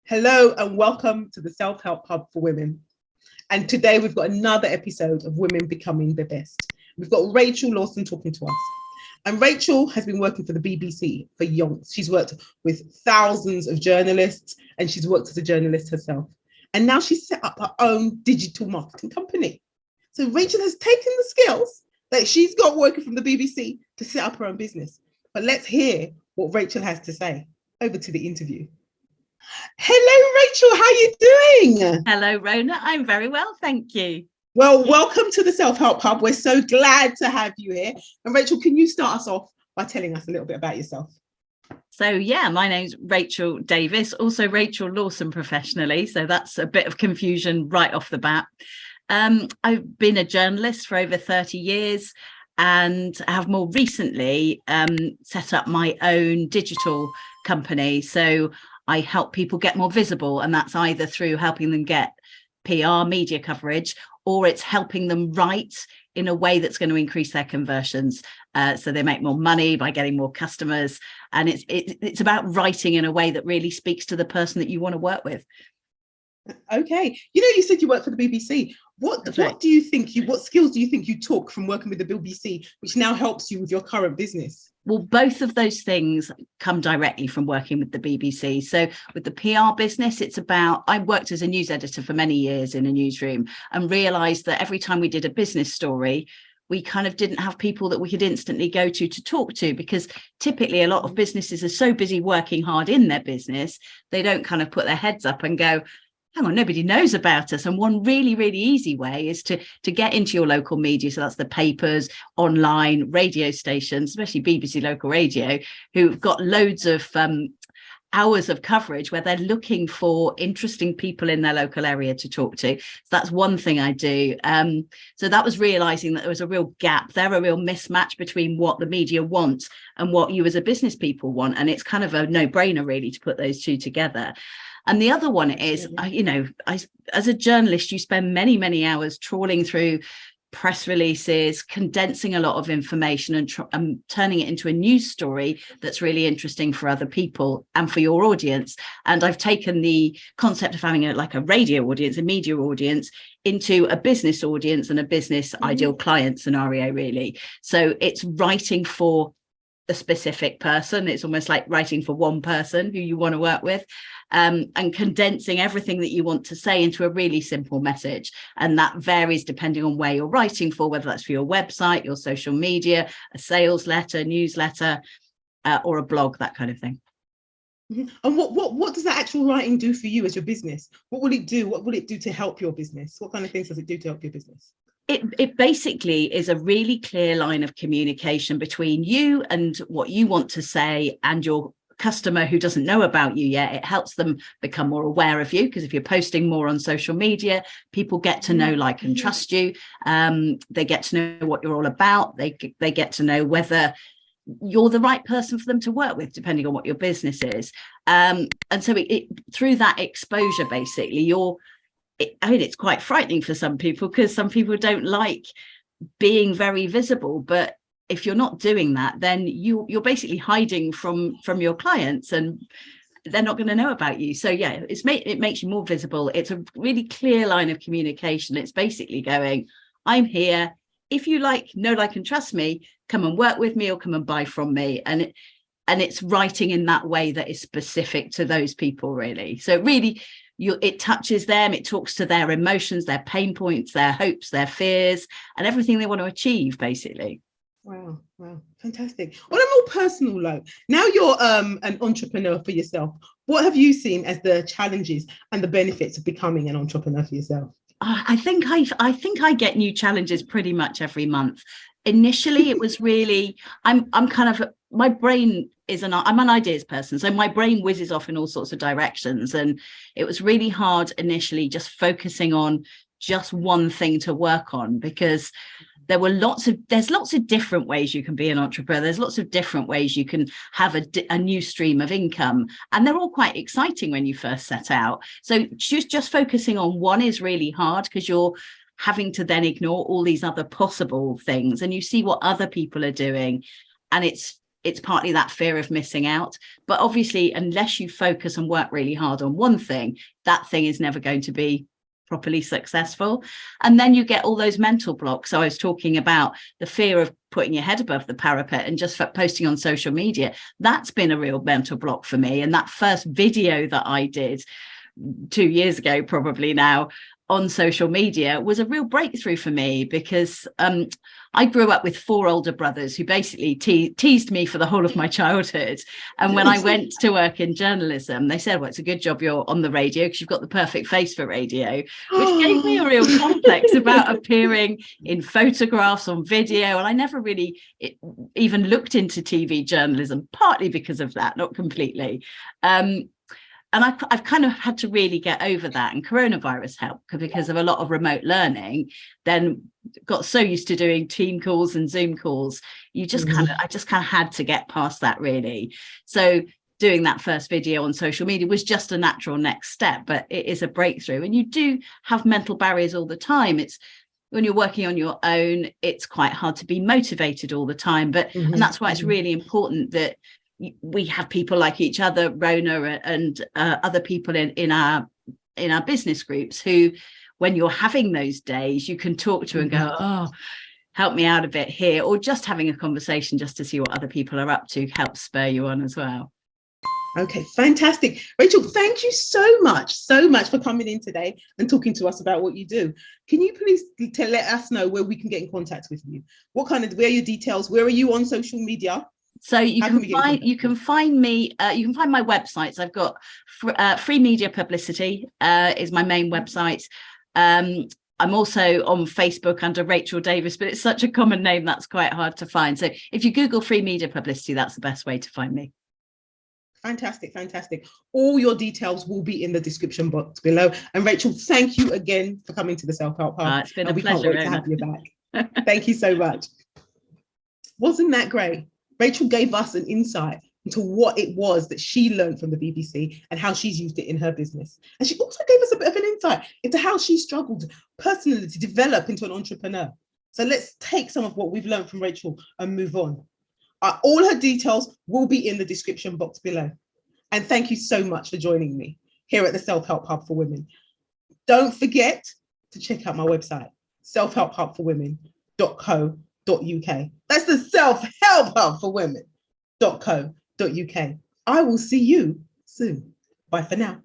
Hello and welcome to the Self-Help Hub for Women. And today we've got another episode of Women Becoming Their Best. We've got Rachel Lawson talking to us. And Rachel has been working for the BBC for yonks. She's worked with thousands of journalists and she's worked as a journalist herself. And now she's set up her own digital marketing company. So Rachel has taken the skills that she's got working from the BBC to set up her own business. But let's hear what Rachel has to say. Over to the interview. Hello, Rachel. How are you doing? Hello, Rona. I'm very well, thank you. Well, welcome to the Self-Help Hub. We're so glad to have you here. And Rachel, can you start us off by telling us a little bit about yourself? So, yeah, my name's Rachel Davis, also Rachel Lawson professionally. So that's a bit of confusion right off the bat. I've been a journalist for over 30 years and have more recently set up my own digital company. So I help people get more visible, and that's either through helping them get PR, media coverage, or it's helping them write in a way that's going to increase their conversions. So they make more money by getting more customers. And it's about writing in a way that really speaks to the person that you want to work with. Okay. You said you work for the BBC. What do you think what skills do you think you took from working with the BBC, which now helps you with your current business? Well, both of those things come directly from working with the BBC. So with the PR business, it's about, I worked as a news editor for many years in a newsroom and realized that every time we did a business story, we kind of didn't have people that we could instantly go to talk to, because typically a lot of businesses are so busy working hard in their business, they don't kind of put their heads up and go, hang on, nobody knows about us. And one really, really easy way is to get into your local media. So that's the papers, online, radio stations, especially BBC Local Radio, who've got loads of hours of coverage where they're looking for interesting people in their local area to talk to. So that's one thing I do. So that was realizing that there was a real gap there, a real mismatch between what the media want and what you as a business people want. And it's kind of a no-brainer really to put those two together. And the other one is, as a journalist, you spend many, many hours trawling through press releases, condensing a lot of information and turning it into a news story that's really interesting for other people and for your audience. And I've taken the concept of having a radio audience, a media audience, into a business audience and a business ideal client scenario, really. So it's writing for a specific person. It's almost like writing for one person who you want to work with, and condensing everything that you want to say into a really simple message. And that varies depending on where you're writing for, whether that's for your website, your social media, a sales letter, newsletter, or a blog, that kind of thing. And what does that actual writing do for you as your business? What will it do? What will it do to help your business? What kind of things does it do to help your business? It basically is a really clear line of communication between you and what you want to say and your customer who doesn't know about you yet. It helps them become more aware of you, because if you're posting more on social media, people get to know, like, and trust you. They get to know what you're all about. They get to know whether you're the right person for them to work with, depending on what your business is. And so through that exposure, basically, it's quite frightening for some people, because some people don't like being very visible. But if you're not doing that, then you're basically hiding from your clients, and they're not going to know about you. So yeah, it makes you more visible. It's a really clear line of communication. It's basically going, I'm here. If you know, like, and trust me, come and work with me or come and buy from me. And it's writing in that way that is specific to those people, really. So really, it touches them, it talks to their emotions, their pain points, their hopes, their fears, and everything they want to achieve, basically. Wow, fantastic. On a more personal note, now you're an entrepreneur for yourself. What have you seen as the challenges and the benefits of becoming an entrepreneur for yourself? I think I get new challenges pretty much every month. Initially, it was really, I'm kind of, my brain I'm an ideas person, so my brain whizzes off in all sorts of directions, and it was really hard initially just focusing on just one thing to work on, because there's lots of different ways you can be an entrepreneur. There's lots of different ways you can have a new stream of income, and they're all quite exciting when you first set out. So just focusing on one is really hard, because you're having to then ignore all these other possible things, and you see what other people are doing, and it's it's partly that fear of missing out. But obviously, unless you focus and work really hard on one thing, that thing is never going to be properly successful. And then you get all those mental blocks. So I was talking about the fear of putting your head above the parapet and just posting on social media. That's been a real mental block for me. And that first video that I did 2 years ago, probably now, on social media was a real breakthrough for me, because I grew up with 4 older brothers who basically teased me for the whole of my childhood. And when I went to work in journalism, they said, well, it's a good job you're on the radio because you've got the perfect face for radio, which gave me a real complex about appearing in photographs, on video. And I never really even looked into TV journalism, partly because of that, not completely. And I've kind of had to really get over that. And coronavirus helped because of a lot of remote learning. Then got so used to doing team calls and Zoom calls. I just kind of had to get past that, really. So doing that first video on social media was just a natural next step, but it is a breakthrough. And you do have mental barriers all the time. It's when you're working on your own, it's quite hard to be motivated all the time. But and that's why it's really important that we have people like each other, Rona and other people in our business groups, who, when you're having those days, you can talk to and go, oh, help me out a bit here, or just having a conversation just to see what other people are up to helps spur you on as well. Okay, fantastic. Rachel, thank you so much for coming in today and talking to us about what you do. Can you please let us know where we can get in contact with you? Where are your details? Where are you on social media? So you can find me. You can find my websites. I've got Free Media Publicity is my main website. I'm also on Facebook under Rachel Davis, but it's such a common name that's quite hard to find. So if you Google Free Media Publicity, that's the best way to find me. Fantastic. All your details will be in the description box below. And Rachel, thank you again for coming to the Self Help Hub. It's been a pleasure. We can't wait to have you back. Thank you so much. Wasn't that great? Rachel gave us an insight into what it was that she learned from the BBC and how she's used it in her business. And she also gave us a bit of an insight into how she struggled personally to develop into an entrepreneur. So let's take some of what we've learned from Rachel and move on. All her details will be in the description box below. And thank you so much for joining me here at the Self Help Hub for Women. Don't forget to check out my website, selfhelphubforwomen.co.uk. That's the Self-Help Hub for Women.co.uk. I will see you soon. Bye for now.